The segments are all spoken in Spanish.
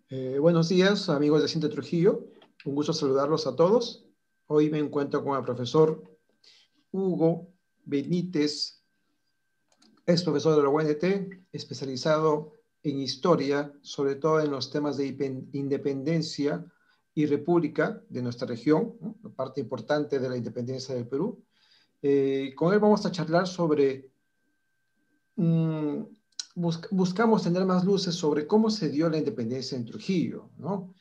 Buenos días, amigos de Cinte Trujillo. Un gusto saludarlos a todos. Hoy me encuentro con el profesor Hugo Benítez, ex profesor de la UNT, especializado en historia, sobre todo en los temas de independencia y república de nuestra región, ¿no? Parte importante de la independencia del Perú. Con él vamos a charlar sobre buscamos tener más luces sobre cómo se dio la independencia en Trujillo, ¿no?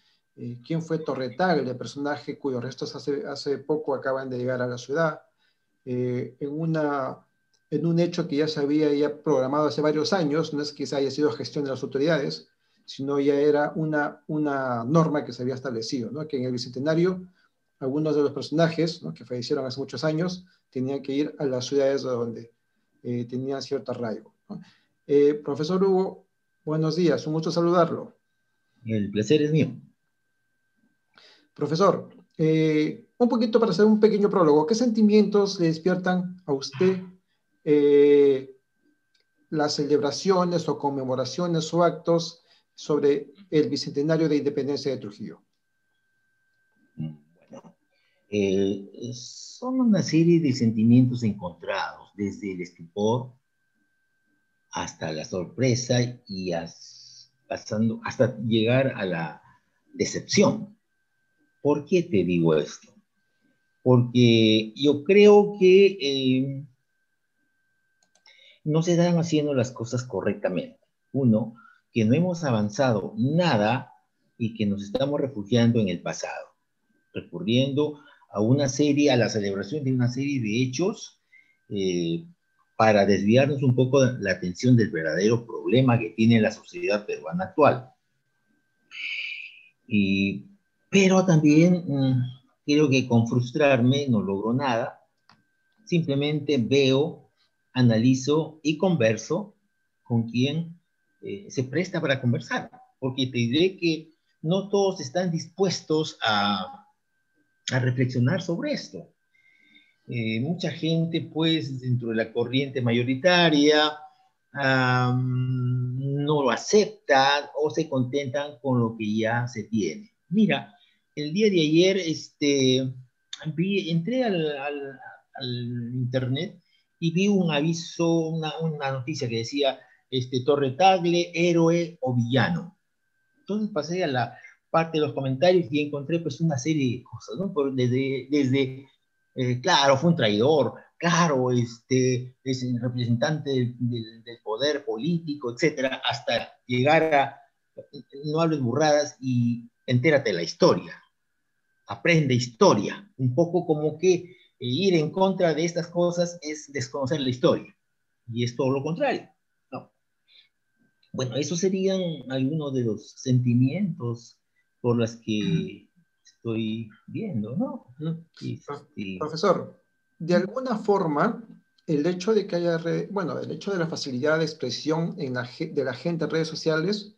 ¿Quién fue Torretagle, el personaje cuyos restos hace poco acaban de llegar a la ciudad? En un hecho que ya se había ya programado hace varios años, no es que haya sido gestión de las autoridades, sino ya era una norma que se había establecido, ¿no? Que en el Bicentenario algunos de los personajes, ¿no?, que fallecieron hace muchos años tenían que ir a las ciudades donde tenían cierto arraigo, ¿no? Profesor Hugo, buenos días, un gusto saludarlo. El placer es mío. Profesor, un poquito para hacer un pequeño prólogo, ¿qué sentimientos le despiertan a usted las celebraciones o conmemoraciones o actos sobre el Bicentenario de Independencia de Trujillo? Bueno, son una serie de sentimientos encontrados, desde el estupor hasta la sorpresa y pasando hasta llegar a la decepción. ¿Por qué te digo esto? Porque yo creo que no se están haciendo las cosas correctamente. Uno, que no hemos avanzado nada y que nos estamos refugiando en el pasado, recurriendo a la celebración de una serie de hechos eh, para desviarnos un poco la atención del verdadero problema que tiene la sociedad peruana actual. Y, pero también creo que con frustrarme no logro nada, simplemente veo, analizo y converso con quien se presta para conversar, porque te diré que no todos están dispuestos a reflexionar sobre esto. Mucha gente, pues, dentro de la corriente mayoritaria, no lo acepta o se contentan con lo que ya se tiene. Mira, el día de ayer entré al internet y vi un aviso, una noticia que decía Torre Tagle, héroe o villano. Entonces pasé a la parte de los comentarios y encontré pues una serie de cosas, ¿no? Desde claro, fue un traidor, claro, es el representante del poder político, etcétera, hasta llegar a no hables burradas y entérate de la historia, aprende historia, un poco como que ir en contra de estas cosas es desconocer la historia, y es todo lo contrario, ¿no? Bueno, esos serían algunos de los sentimientos por los que estoy viendo, ¿no? Profesor, de alguna forma, el hecho de que haya, bueno, el hecho de la facilidad de expresión de la gente en redes sociales,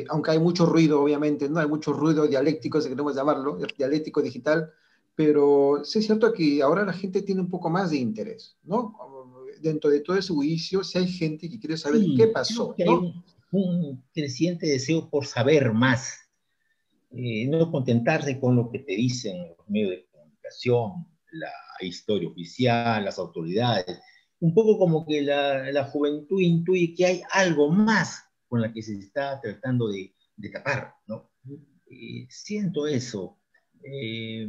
aunque hay mucho ruido, obviamente, ¿no? Hay mucho ruido dialéctico, si queremos llamarlo, dialéctico digital, pero sí es cierto que ahora la gente tiene un poco más de interés, ¿no? Dentro de todo ese bullicio, sí hay gente que quiere saber qué Sí, creo pasó, que hay ¿no? un creciente deseo por saber más, no contentarse con lo que te dicen los medios de comunicación, la historia oficial, las autoridades. Un poco como que la juventud intuye que hay algo más con la que se está tratando de tapar, ¿no? Siento eso. Eh,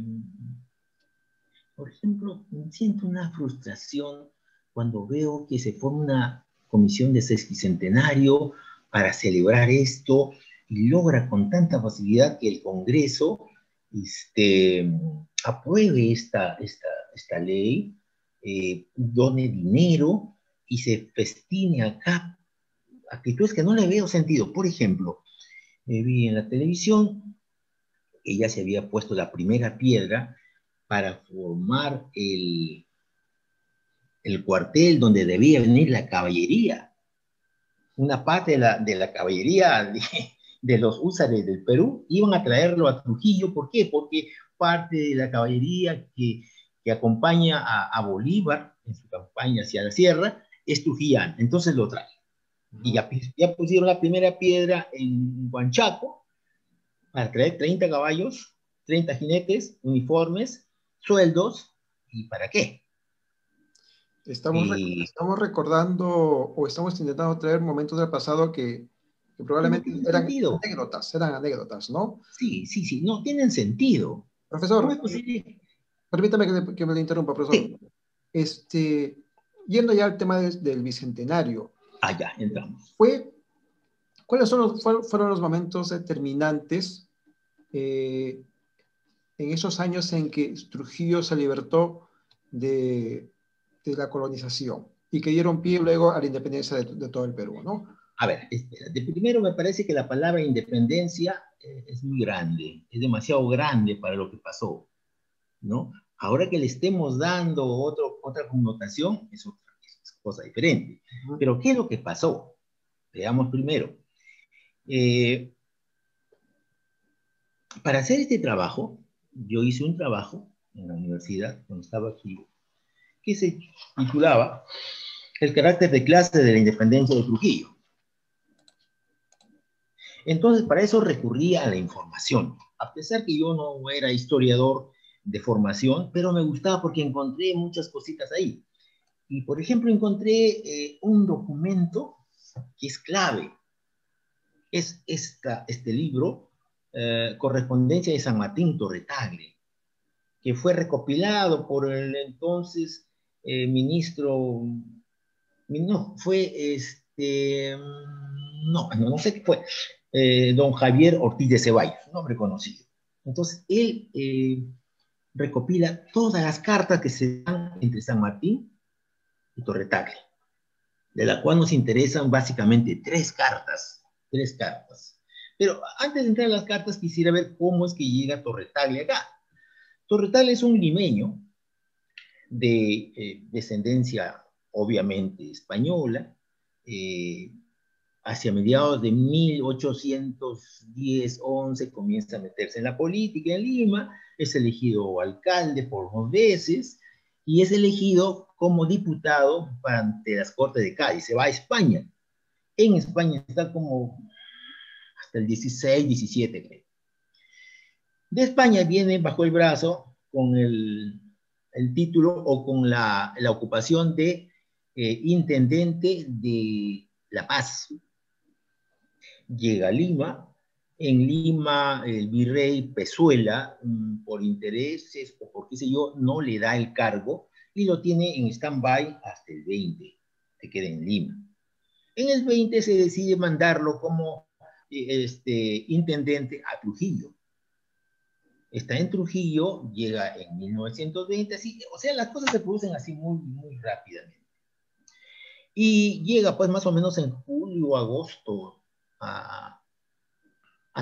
por ejemplo, siento una frustración cuando veo que se forma una comisión de sesquicentenario para celebrar esto y logra con tanta facilidad que el Congreso este, apruebe esta ley, done dinero y se festine acá actitudes que no le veo sentido. Por ejemplo, vi en la televisión que ya se había puesto la primera piedra para formar el cuartel donde debía venir la caballería. Una parte de la caballería de los húsares del Perú iban a traerlo a Trujillo. ¿Por qué? Porque parte de la caballería que acompaña a Bolívar en su campaña hacia la sierra es trujillana. Entonces lo trae. Y ya pusieron la primera piedra en Huanchaco para traer 30 caballos, 30 jinetes, uniformes, sueldos, ¿y para qué? Estamos recordando o estamos intentando traer momentos del pasado que No probablemente tienen sentido. eran anécdotas, ¿no? Sí, sí, sí, no tienen sentido. ¿Cómo es Profesor, posible? permítame que me interrumpa, profesor. Sí. Este, yendo ya al tema del bicentenario, Allá entramos. ¿fue, ¿cuáles fueron los momentos determinantes eh, en esos años en que Trujillo se libertó de, de la colonización y que dieron pie luego a la independencia de todo el Perú, ¿no? A ver, espérate. Primero me parece que la palabra independencia es muy grande, es demasiado grande para lo que pasó, ¿no? Ahora que le estemos dando otra connotación, es cosa diferente. Ujú. Pero ¿qué es lo que pasó? Veamos primero. Eh, para hacer este trabajo, yo hice un trabajo en la universidad, cuando estaba aquí, que se titulaba El carácter de clase de la independencia de Trujillo. Entonces, para eso recurría a la información. A pesar que yo no era historiador de formación, pero me gustaba porque encontré muchas cositas ahí. Y, por ejemplo, encontré un documento que es clave. Es este libro, Correspondencia de San Martín Torretagle, que fue recopilado por el entonces ministro, no, fue no sé qué fue, don Javier Ortiz de Ceballos, un hombre conocido. Entonces, él recopila todas las cartas que se dan entre San Martín y Torretagle, de la cual nos interesan básicamente tres cartas. Pero antes de entrar a las cartas, quisiera ver cómo es que llega Torretagle acá. Torretagle es un limeño de descendencia obviamente española, eh, hacia mediados de 1810-11 comienza a meterse en la política en Lima, es elegido alcalde por 2 veces y es elegido como diputado ante las Cortes de Cádiz. Se va a España. En España está como hasta el 16, 17, creo. De España viene bajo el brazo con el título o con la ocupación de intendente de La Paz. Llega a Lima. En Lima, el virrey Pezuela, por intereses o por qué sé yo, no le da el cargo y lo tiene en stand-by hasta el 20, se queda en Lima. En el 20 se decide mandarlo como intendente a Trujillo. Está en Trujillo, llega en 1920, así, o sea, las cosas se producen así muy, muy rápidamente. Y llega pues más o menos en julio, agosto a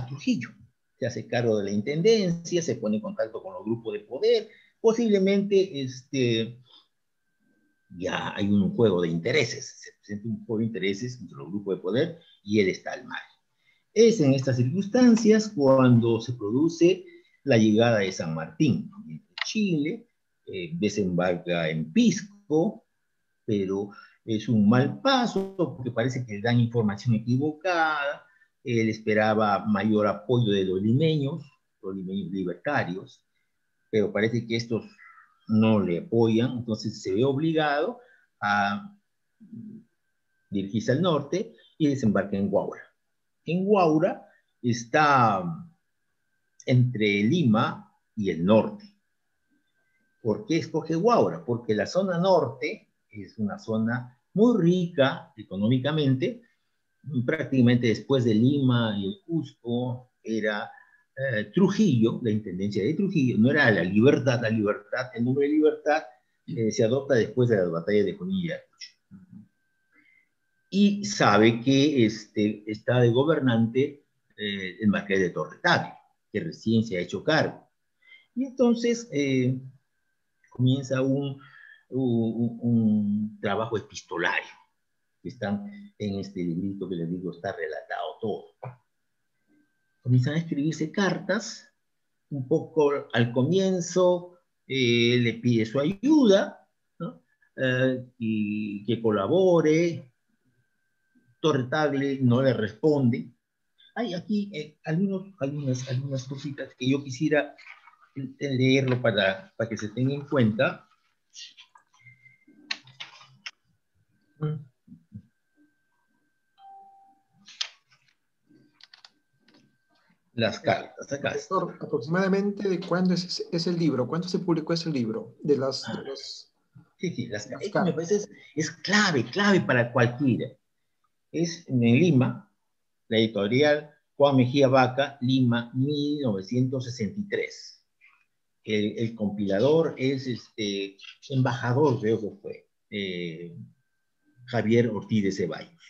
Trujillo. Se hace cargo de la intendencia, se pone en contacto con los grupos de poder, posiblemente ya hay un juego de intereses, se presenta un juego de intereses entre los grupos de poder y él está al margen. Es en estas circunstancias cuando se produce la llegada de San Martín de Chile, desembarca en Pisco, pero es un mal paso porque parece que le dan información equivocada. Él esperaba mayor apoyo de los limeños libertarios, pero parece que estos no le apoyan, entonces se ve obligado a dirigirse al norte y desembarca en Guaura. En Guaura está entre Lima y el norte. ¿Por qué escoge Guaura? Porque la zona norte es una zona muy rica económicamente, prácticamente después de Lima y el Cusco era Trujillo, la intendencia de Trujillo, no era la libertad, el nombre de libertad se adopta después de las batallas de Junín y Ayacucho. Y sabe que está de gobernante el marqués de Torretagle, que recién se ha hecho cargo. Y entonces comienza un trabajo epistolario, que están en este librito que les digo, está relatado todo. Comienzan a escribirse cartas, un poco al comienzo le pide su ayuda, ¿no? Y que colabore. Torretagle no le responde, hay aquí algunas cositas que yo quisiera leerlo para que se tenga en cuenta. Las cartas, acá está. Profesor, aproximadamente de cuándo es el libro, ¿cuándo se publicó ese libro? Sí, las las esto me cartas. parece es clave para cualquiera. Es en Lima, la editorial Juan Mejía Vaca, Lima, 1963. El compilador es embajador, creo que fue, Javier Ortiz de Ceballos.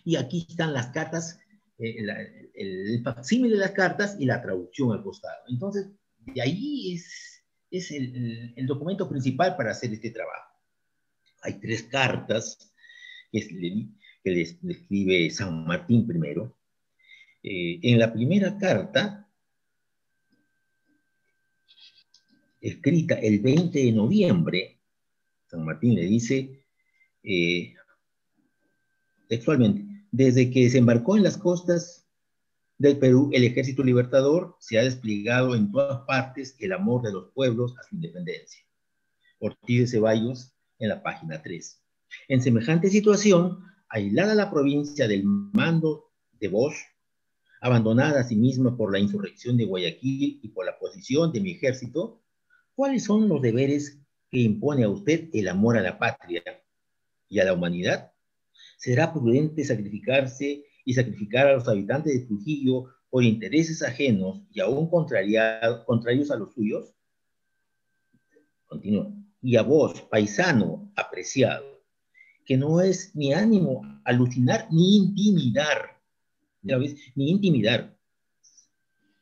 Y aquí están las cartas, el facsímil de las cartas y la traducción al costado. Entonces, de ahí es el documento principal para hacer este trabajo. Hay 3 cartas que le escribe San Martín primero. En la primera carta, escrita el 20 de noviembre, San Martín le dice textualmente: desde que desembarcó en las costas del Perú, el Ejército Libertador se ha desplegado en todas partes el amor de los pueblos a su independencia. Ortiz de Ceballos, en la página 3. En semejante situación, aislada la provincia del mando de Bosch, abandonada a sí misma por la insurrección de Guayaquil y por la posición de mi ejército, ¿cuáles son los deberes que impone a usted el amor a la patria y a la humanidad? ¿Será prudente sacrificarse y sacrificar a los habitantes de Trujillo por intereses ajenos y aún contrarios a los suyos? Continúa. Y a vos, paisano apreciado, que no es mi ánimo alucinar ni intimidar, ni intimidar,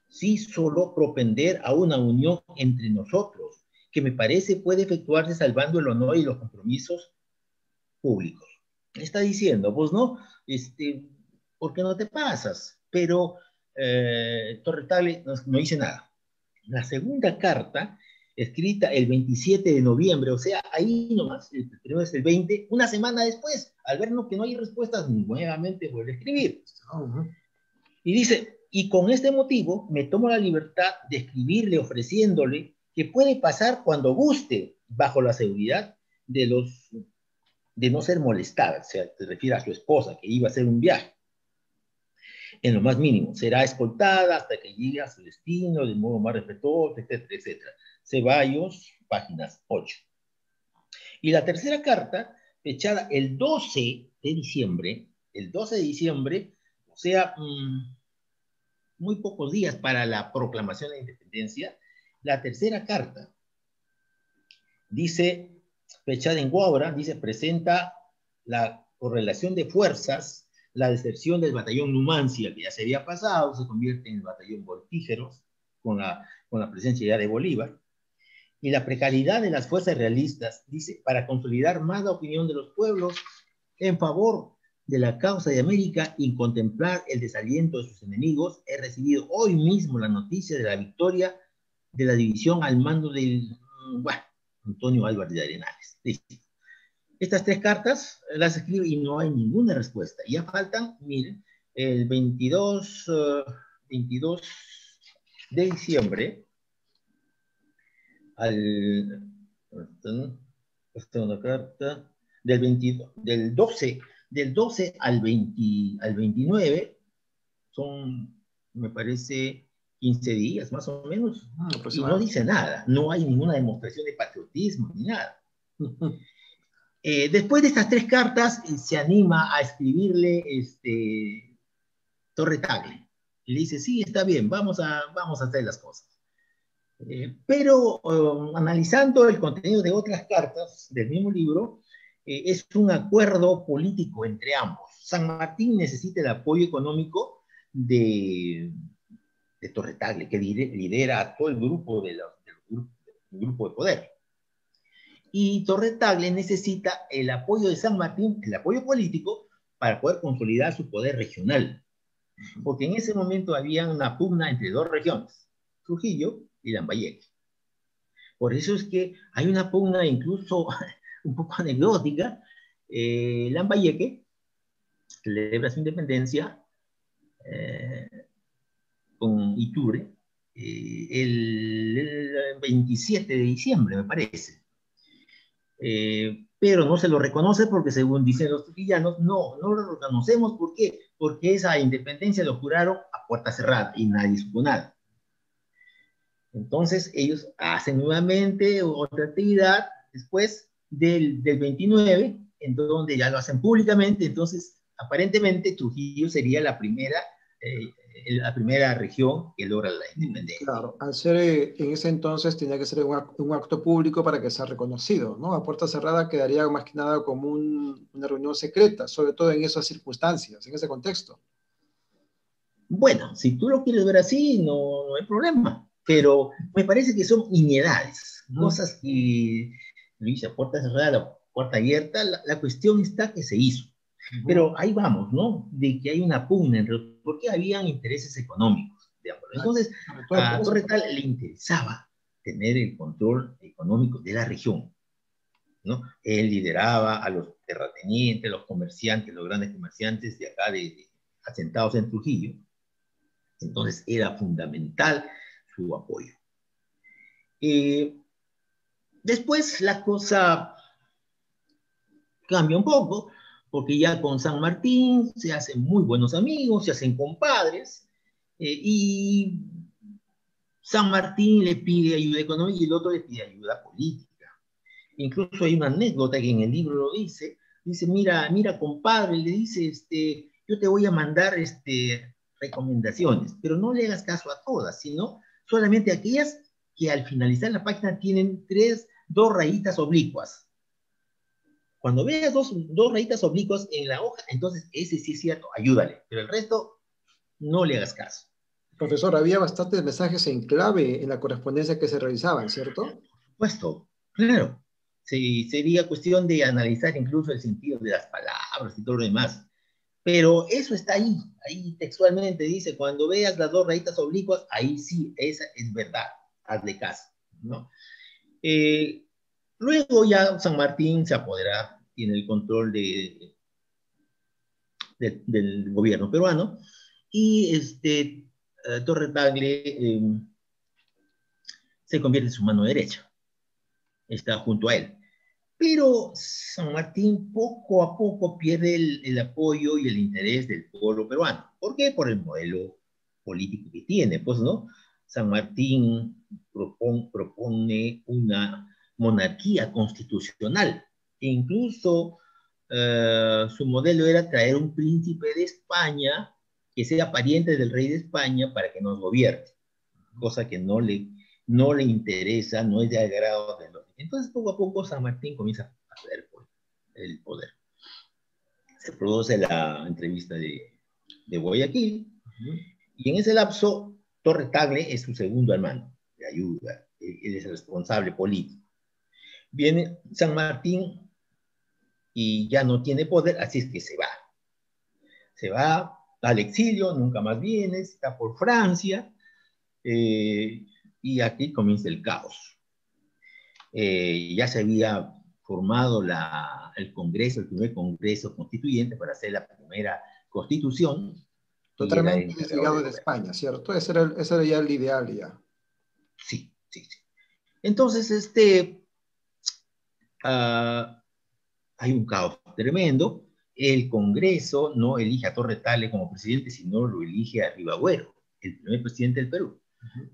sí solo propender a una unión entre nosotros, que me parece puede efectuarse salvando el honor y los compromisos públicos. Está diciendo, pues no, ¿por qué no te pasas? Pero Torretale no dice nada. La segunda carta, escrita el 27 de noviembre, o sea, ahí nomás, el primero es el 20, una semana después, al ver que no hay respuestas, nuevamente vuelve a escribir. Y dice: y con este motivo me tomo la libertad de escribirle ofreciéndole que puede pasar cuando guste, bajo la seguridad de no ser molestada. O sea, se refiere a su esposa, que iba a hacer un viaje. En lo más mínimo, será escoltada hasta que llegue a su destino de modo más respetuoso, etcétera, etcétera. Ceballos, páginas 8. Y la tercera carta, fechada el 12 de diciembre, o sea, muy pocos días para la proclamación de la independencia, la tercera carta dice, fechada en Guaura, dice: presenta la correlación de fuerzas, la deserción del batallón Numancia, que ya se había pasado, se convierte en el batallón Voltígeros, con la presencia ya de Bolívar, y la precariedad de las fuerzas realistas, dice, para consolidar más la opinión de los pueblos en favor de la causa de América y contemplar el desaliento de sus enemigos, he recibido hoy mismo la noticia de la victoria de la división al mando del Antonio Álvarez de Arenales. Listo. Estas 3 cartas las escribe y no hay ninguna respuesta. Ya faltan, miren, el 22 de diciembre esta una carta del 12 al 29, son, me parece, 15 días más o menos, y no dice nada, no hay ninguna demostración de patriotismo ni nada. Después de estas 3 cartas, se anima a escribirle Torre Tagle, y le dice: sí, está bien, vamos a hacer las cosas. Pero analizando el contenido de otras cartas del mismo libro, es un acuerdo político entre ambos. San Martín necesita el apoyo económico de Torre Tagle, que lidera a todo el grupo del grupo de poder. Y Torre Tagle necesita el apoyo de San Martín, el apoyo político, para poder consolidar su poder regional. Porque en ese momento había una pugna entre 2 regiones, Trujillo y Lambayeque. Por eso es que hay una pugna incluso un poco anecdótica. Lambayeque celebra su independencia eh, con Iturbe, el 27 de diciembre, me parece. Pero no se lo reconoce porque, según dicen los trujillanos, no lo reconocemos. ¿Por qué? Porque esa independencia lo juraron a puerta cerrada y nadie supo nada. Entonces ellos hacen nuevamente otra actividad después del 29, en donde ya lo hacen públicamente. Entonces, aparentemente Trujillo sería la primera región que logra la independencia. Claro, al ser en ese entonces tenía que ser un acto público para que sea reconocido, ¿no? A puerta cerrada quedaría más que nada como una reunión secreta, sobre todo en esas circunstancias, en ese contexto. Bueno, si tú lo quieres ver así, no hay problema, pero me parece que son nimiedades, cosas que, Luis, a puerta cerrada, a puerta abierta, la cuestión está que se hizo. Pero ahí vamos, ¿no? De que hay una pugna porque habían intereses económicos, digamos. Entonces, a Torretal le interesaba tener el control económico de la región, ¿no? Él lideraba a los terratenientes, los comerciantes, los grandes comerciantes de acá, asentados en Trujillo. Entonces, era fundamental su apoyo. Después la cosa cambia un poco, porque ya con San Martín se hacen muy buenos amigos, se hacen compadres, y San Martín le pide ayuda económica y el otro le pide ayuda política. Incluso hay una anécdota que en el libro lo dice, mira, compadre, le dice, yo te voy a mandar recomendaciones, pero no le hagas caso a todas, sino solamente aquellas que al finalizar la página tienen dos rayitas oblicuas. Cuando veas dos rayitas oblicuas en la hoja, entonces ese sí es cierto, ayúdale, pero el resto no le hagas caso. Profesor, había bastantes mensajes en clave en la correspondencia que se realizaban, ¿cierto? Por supuesto, claro. Sí, sería cuestión de analizar incluso el sentido de las palabras y todo lo demás. Pero eso está ahí textualmente dice, cuando veas las dos rayitas oblicuas, ahí sí, esa es verdad, hazle caso, ¿no? Luego ya San Martín se apodera, tiene el control del gobierno peruano, y Torre Tagle se convierte en su mano derecha, está junto a él. Pero San Martín poco a poco pierde el apoyo y el interés del pueblo peruano. ¿Por qué? Por el modelo político que tiene, pues, ¿no? San Martín propone una monarquía constitucional, e incluso su modelo era traer un príncipe de España que sea pariente del rey de España para que nos gobierne, cosa que no le interesa, no es de agrado de los. Entonces, poco a poco, San Martín comienza a perder el poder. Se produce la entrevista de Guayaquil, y en ese lapso, Torre Tagle es su segundo hermano, de ayuda, él es el responsable político. Viene San Martín y ya no tiene poder, así es que se va. Se va al exilio, nunca más viene, está por Francia, y aquí comienza el caos. Ya se había formado el Congreso, el primer Congreso Constituyente para hacer la primera Constitución. Totalmente desligado de España, ¿cierto? Ese era ya el ideal ya. Sí. Entonces, hay un caos tremendo. El Congreso no elige a Torre Tagle como presidente, sino lo elige a Rivagüero, el primer presidente del Perú.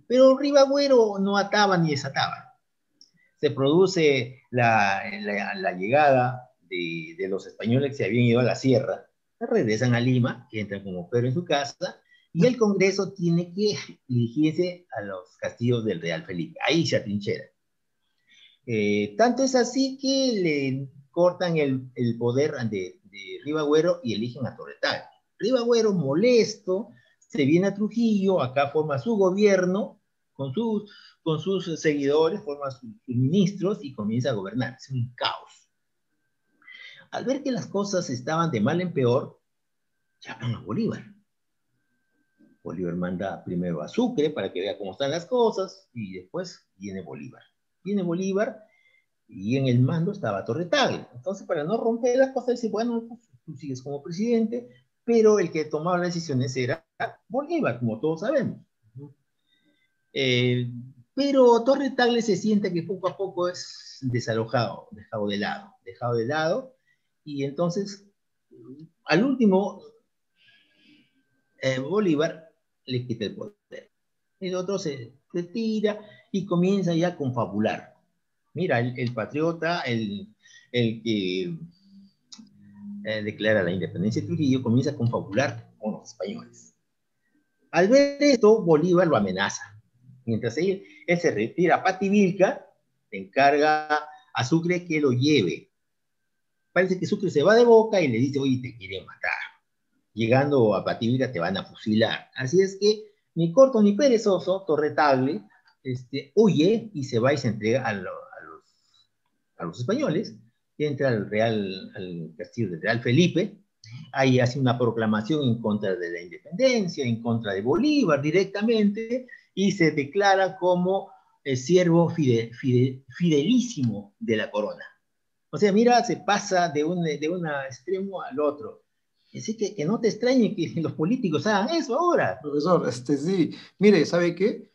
Pero Rivagüero no ataba ni desataba. Se produce la llegada de los españoles que se habían ido a la sierra, regresan a Lima, que entran como Pedro en su casa, y el Congreso tiene que dirigirse a los castillos del Real Felipe. Ahí se atrinchera. Tanto es así que le cortan el poder de Rivagüero y eligen a Torre Tagle. Rivagüero, molesto, se viene a Trujillo, acá forma su gobierno con sus seguidores, forma sus ministros y comienza a gobernar. Es un caos. Al ver que las cosas estaban de mal en peor, llaman a Bolívar. Bolívar manda primero a Sucre para que vea cómo están las cosas, y después viene Bolívar. Y en el mando estaba Torre Tagle. Entonces, para no romper las cosas, dice, bueno, pues, tú sigues como presidente, pero el que tomaba las decisiones era Bolívar, como todos sabemos. Eh, pero Torre Tagle se siente que poco a poco es desalojado, dejado de lado, y entonces, al último, Bolívar le quita el poder. El otro se retira y comienza ya a confabular. Mira, el patriota, el que declara la independencia de Trujillo, comienza a confabular con los españoles. Al ver esto, Bolívar lo amenaza. Mientras él se retira a Pativilca, le encarga a Sucre que lo lleve. Parece que Sucre se va de Boca y le dice, oye, te quieren matar. Llegando a Pativilca te van a fusilar. Así es que, ni corto ni perezoso, Torre Tagle huye y se va y se entrega a los españoles. Entra al castillo del Real Felipe. Ahí hace una proclamación en contra de la independencia, en contra de Bolívar directamente, y se declara como el siervo fidelísimo de la corona. O sea, mira, se pasa de un extremo al otro. Así que no te extrañe que los políticos hagan eso ahora. Profesor, sí, mire, ¿sabe qué?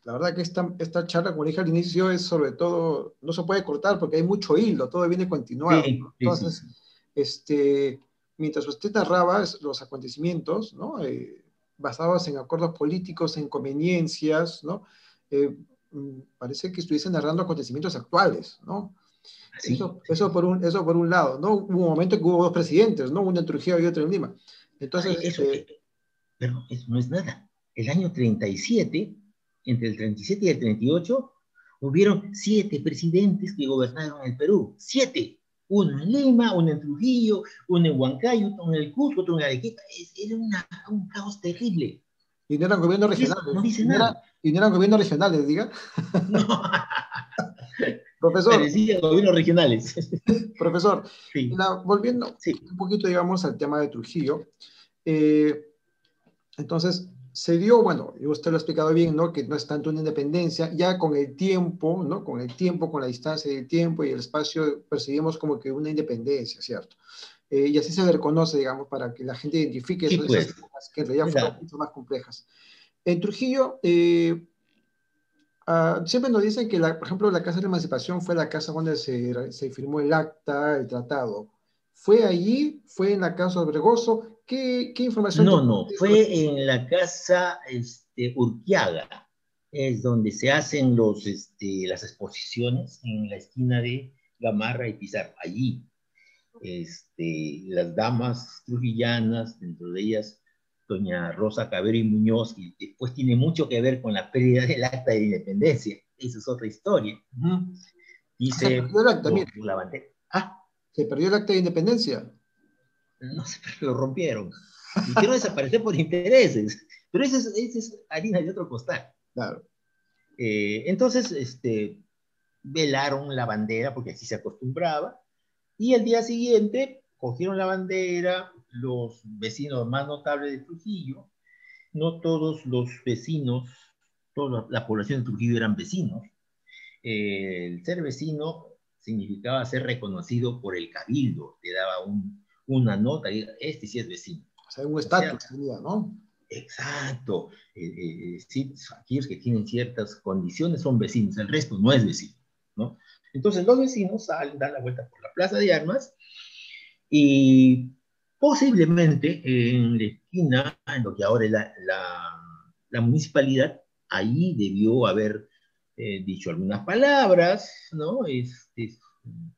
La verdad que esta charla, como dije al inicio, es sobre todo, no se puede cortar porque hay mucho hilo, todo viene continuado. Sí, sí, Entonces, sí. mientras usted narraba los acontecimientos, ¿no? Basados en acuerdos políticos, en conveniencias, ¿no? Parece que estuviese narrando acontecimientos actuales, ¿no? Sí, sí, Eso sí. por un lado, ¿no? Hubo un momento que hubo dos presidentes, ¿no? Uno en Trujillo y otro en Lima. Ah, Entonces, pero eso no es nada. El año 37, entre el 37 y el 38, hubieron 7 presidentes que gobernaron el Perú. 7. Uno en Lima, uno en Trujillo, uno en Huancayo, otro en el Cusco, otro en Arequipa. Era un caos terrible. y no eran gobiernos Y eso no regionales, dice nada. y no eran gobiernos regionales, diga. No, Profesor, parecía gobiernos regionales. profesor, Sí, volviendo sí. un poquito, digamos, al tema de Trujillo, eh, entonces se dio, bueno, y usted lo ha explicado bien, ¿no? Que no es tanto una independencia, ya con el tiempo, ¿no? Con el tiempo, con la distancia del tiempo y el espacio, percibimos como que una independencia, ¿cierto? Y así se le reconoce, digamos, para que la gente identifique Sí, esas pues. épocas que en realidad fueron Mira, mucho más complejas. En Trujillo, siempre nos dicen que, por ejemplo, la Casa de la Emancipación fue la casa donde se firmó el acta, el tratado. ¿Fue allí? ¿Fue en la casa de Obregoso? ¿Qué información no, tiene no, sobre fue en la casa Urquiaga, es donde se hacen las exposiciones en la esquina de Gamarra y Pizarro. Allí, las damas trujillanas, dentro de ellas doña Rosa Cabero y Muñoz, y después tiene mucho que ver con la pérdida del acta de independencia. Esa es otra historia. Ujú. Se Dice perdió el acta, mire, la bandera. Ah, se perdió el acta de independencia. no sé, pero lo rompieron. Lo hicieron desaparecer por intereses. Pero esa es harina de otro costal. Claro. Entonces, velaron la bandera, porque así se acostumbraba, y el día siguiente cogieron la bandera los vecinos más notables de Trujillo. No todos los vecinos, toda la población de Trujillo eran vecinos. El ser vecino significaba ser reconocido por el cabildo, te daba una nota, y este sí es vecino. O sea, un O sea, estatus tenía, ¿no? exacto. Sí, aquellos que tienen ciertas condiciones son vecinos, el resto no es vecino, ¿no? Entonces los vecinos salen, dan la vuelta por la plaza de armas y posiblemente en la esquina, en lo que ahora es la municipalidad, ahí debió haber dicho algunas palabras, ¿no?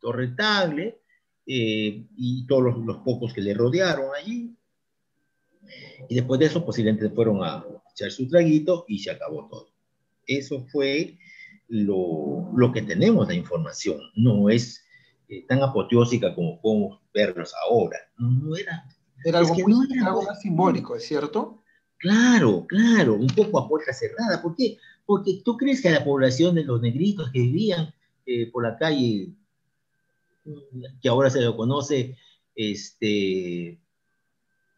Torre Tagle, y todos los pocos que le rodearon allí, y después de eso posiblemente fueron a echar su traguito y se acabó todo. Eso fue lo que tenemos de información. No es tan apoteósica como podemos verlos ahora. No era, es que no era, Era algo pues, más simbólico, ¿es cierto? claro, claro, un poco a puerta cerrada. ¿Por qué? Porque tú crees que a la población de los negritos que vivían por la calle, que ahora se lo conoce,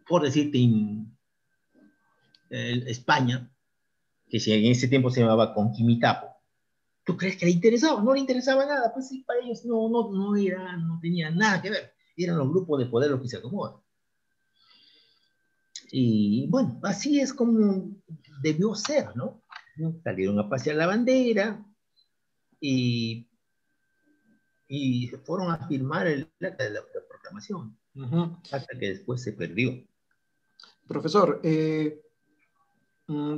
por decirte, España, que si en ese tiempo se llamaba Conquimitapo, ¿tú crees que le interesaba? No le interesaba nada, pues sí, para ellos no tenía nada que ver. Eran los grupos de poder los que se acomodan. Y bueno, así es como debió ser, ¿no? Salieron a pasear la bandera y, y fueron a firmar el acta de la proclamación, hasta que después se perdió. Profesor,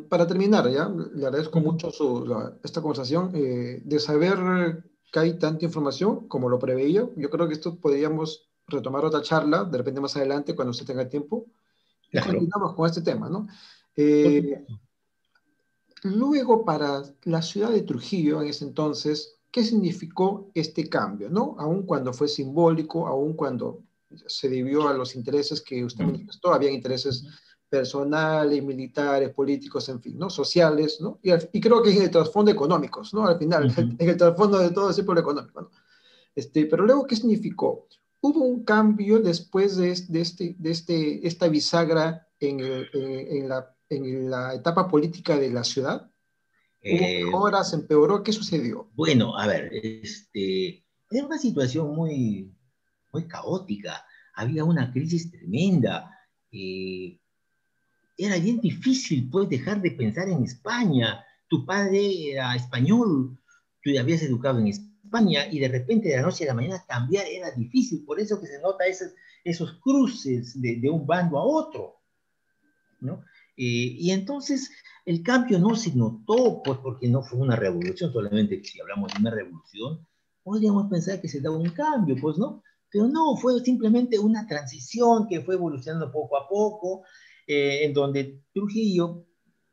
para terminar, ya, le agradezco Ujú. mucho esta conversación, de saber que hay tanta información como lo preveía. Yo creo que esto podríamos retomar otra charla, de repente más adelante, cuando usted tenga tiempo, y Claro, continuamos con este tema, ¿no? por Eh, supuesto. Luego, para la ciudad de Trujillo en ese entonces, ¿qué significó este cambio, ¿no? Aun cuando fue simbólico, aun cuando se debió a los intereses que usted Ujú. manifestó, había intereses personales, militares, políticos, en fin, ¿no? Sociales, ¿no? Y creo que en el trasfondo económicos, ¿no? Al final, Ujú. en el trasfondo de todo es siempre lo económico, ¿no? Pero luego, ¿qué significó? Hubo un cambio después esta bisagra en la etapa política de la ciudad. ¿Hubo Eh, mejoras, empeoró? ¿Qué sucedió? bueno, a ver, era una situación muy caótica, había una crisis tremenda, eh, era bien difícil pues dejar de pensar en España. Tu padre era español, tú ya habías educado en España y de repente de la noche a la mañana cambiar era difícil, por eso que se nota esos cruces de un bando a otro, ¿no? Y entonces el cambio no se notó, pues porque no fue una revolución, solamente si hablamos de una revolución, podríamos pensar que se da un cambio, pues no, pero no, fue simplemente una transición que fue evolucionando poco a poco, en donde Trujillo,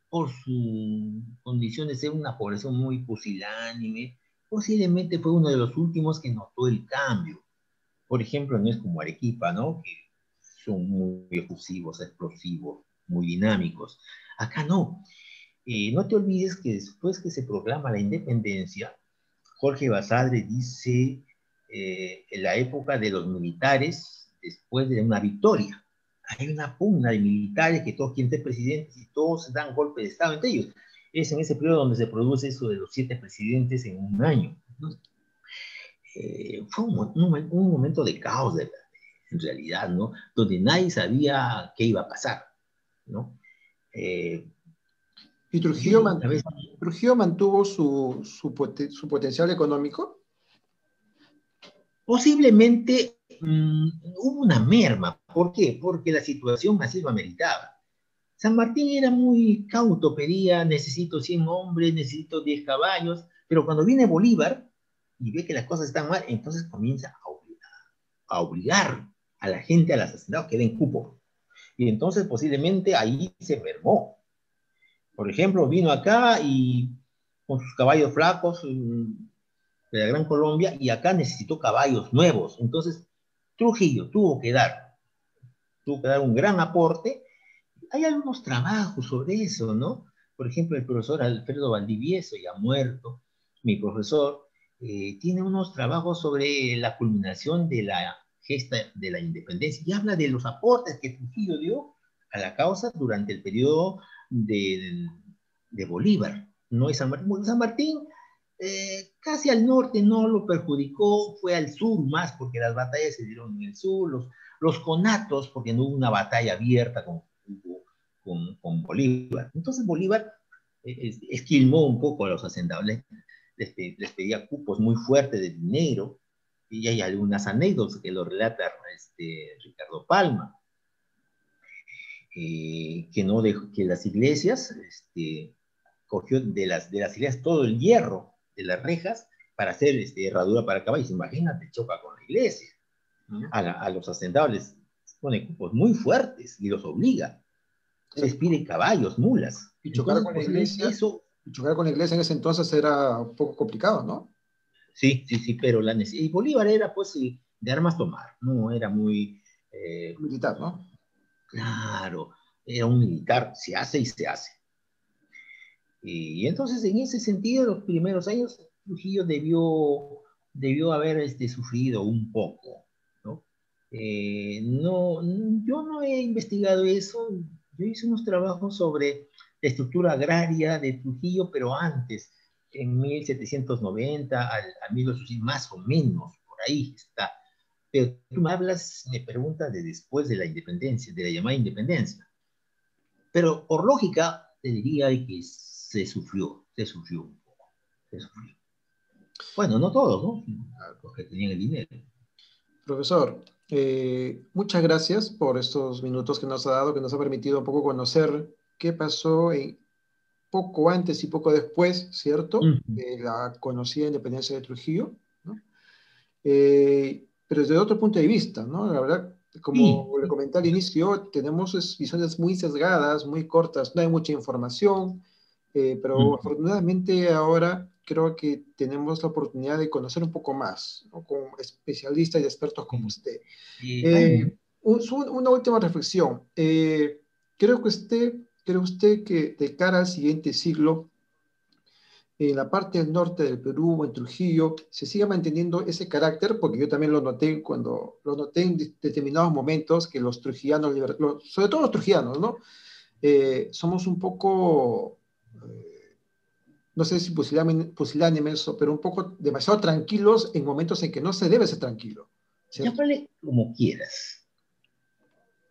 por su condición de ser una población muy pusilánime, posiblemente fue uno de los últimos que notó el cambio. Por ejemplo, no es como Arequipa, ¿no? Que son muy efusivos, explosivos, muy dinámicos. Acá no. No te olvides que después que se proclama la independencia, Jorge Basadre dice en la época de los militares, después de una victoria, hay una pugna de militares que todos quieren ser presidentes y todos dan golpe de Estado entre ellos. Es en ese periodo donde se produce eso de los 7 presidentes en un año. Fue un momento de caos, en realidad, ¿no? Donde nadie sabía qué iba a pasar, ¿no? Eh, ¿Y yo alguna vez, Trujillo mantuvo su potencial económico? posiblemente hubo una merma. ¿Por qué? Porque la situación así lo ameritaba. San Martín era muy cauto, pedía, necesito 100 hombres, necesito 10 caballos, pero cuando viene Bolívar y ve que las cosas están mal, entonces comienza a obligar a la gente, a los asesinados que den cupo. Y entonces posiblemente ahí se mermó. Por ejemplo, vino acá y con sus caballos flacos de la Gran Colombia y acá necesitó caballos nuevos. Entonces, Trujillo tuvo que dar un gran aporte. Hay algunos trabajos sobre eso, ¿no? Por ejemplo, el profesor Alfredo Valdivieso, ya muerto, mi profesor, tiene unos trabajos sobre la culminación de la gesta de la independencia y habla de los aportes que Trujillo dio a la causa durante el periodo de, de Bolívar, ¿no? Y San Martín casi al norte no lo perjudicó, fue al sur más porque las batallas se dieron en el sur, los conatos, porque no hubo una batalla abierta con Bolívar. Entonces Bolívar esquilmó un poco a los hacendados, les pedía cupos muy fuertes de dinero, y hay algunas anécdotas que lo relata Ricardo Palma, que, no dejó, que las iglesias, cogió de las iglesias todo el hierro de las rejas para hacer herradura para caballos. Imagínate, choca con la iglesia. A los hacendados les pone cupos muy fuertes y los obliga. O sea, Les pide caballos, mulas. y chocar Entonces, con la posiblemente iglesia, eso, y chocar con la iglesia en ese entonces era un poco complicado, ¿no? sí, sí, sí, pero la necesidad. Y Bolívar era, pues, sí, de armas tomar, no era muy, eh, Militar, ¿no? claro, era un militar, se hace y se hace. Y entonces, en ese sentido, los primeros años, Trujillo debió haber sufrido un poco, ¿no? No, yo no he investigado eso, yo hice unos trabajos sobre la estructura agraria de Trujillo, pero antes, en 1790 al 1800, más o menos, por ahí está. Pero tú me preguntas de después de la independencia, de la llamada independencia. Pero por lógica, te diría que se sufrió un poco, se sufrió. Bueno, no todos, ¿no? Los que tenían el dinero. Profesor, muchas gracias por estos minutos que nos ha dado, que nos ha permitido un poco conocer qué pasó poco antes y poco después, ¿cierto? Ujú. De la conocida independencia de Trujillo, ¿no? Pero desde otro punto de vista, ¿no? La verdad, Sí, como le comenté al inicio, tenemos visiones muy sesgadas, muy cortas, no hay mucha información, pero ujú. afortunadamente ahora creo que tenemos la oportunidad de conocer un poco más, ¿no? Con especialistas y expertos como Sí. usted. Bueno, Una última reflexión. ¿Cree usted que de cara al siguiente siglo, en la parte del norte del Perú, en Trujillo, se sigue manteniendo ese carácter? Porque yo también lo noté lo noté en determinados momentos, que los trujillanos, sobre todo los trujillanos, ¿no? Somos un poco, no sé si pusilánimes, pero un poco demasiado tranquilos en momentos en que no se debe ser tranquilo, ¿cierto? llámale como quieras,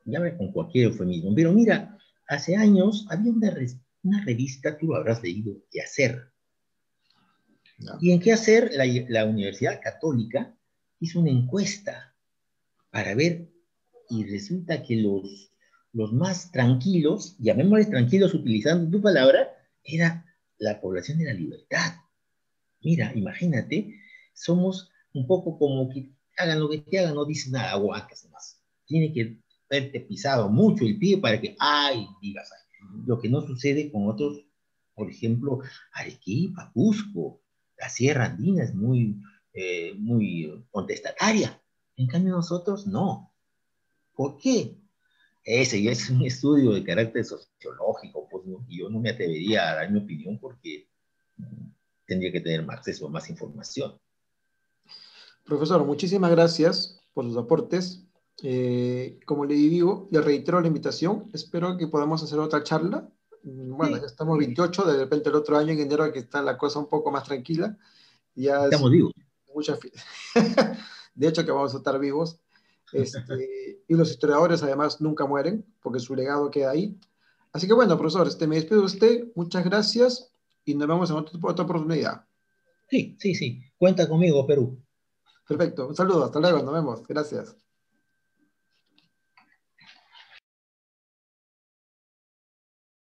llámale con cualquier eufemismo. Pero mira, hace años había una revista, tú lo habrás leído, ¿Qué hacer? Ya. ¿Y en qué hacer? La Universidad Católica hizo una encuesta para ver, y resulta que los más tranquilos, llamémosles tranquilos utilizando tu palabra, era la población de la libertad. Mira, imagínate, somos un poco como que hagan lo que te hagan, no dices nada, aguantas más. Tiene que verte pisado mucho el pie para que, ay, digas, ay. Lo que no sucede con otros, por ejemplo, Arequipa, Cusco, la Sierra Andina es muy contestataria. En cambio nosotros no. ¿Por qué? Ese ya es un estudio de carácter sociológico, pues, ¿no? Y yo no me atrevería a dar mi opinión porque tendría que tener más acceso a más información. Profesor, muchísimas gracias por sus aportes. Como le digo, le reitero la invitación. Espero que podamos hacer otra charla. Bueno, ya Sí, estamos 28, de repente el otro año, en enero, que está la cosa un poco más tranquila. Ya es estamos vivos. mucha... De hecho, que vamos a estar vivos. Y los historiadores, además, nunca mueren, porque su legado queda ahí. Así que bueno, profesor, me despido de usted. Muchas gracias y nos vemos en otra oportunidad. Sí, sí, sí. Cuenta conmigo, Perú. Perfecto. Un saludo. Hasta luego. Nos vemos. Gracias.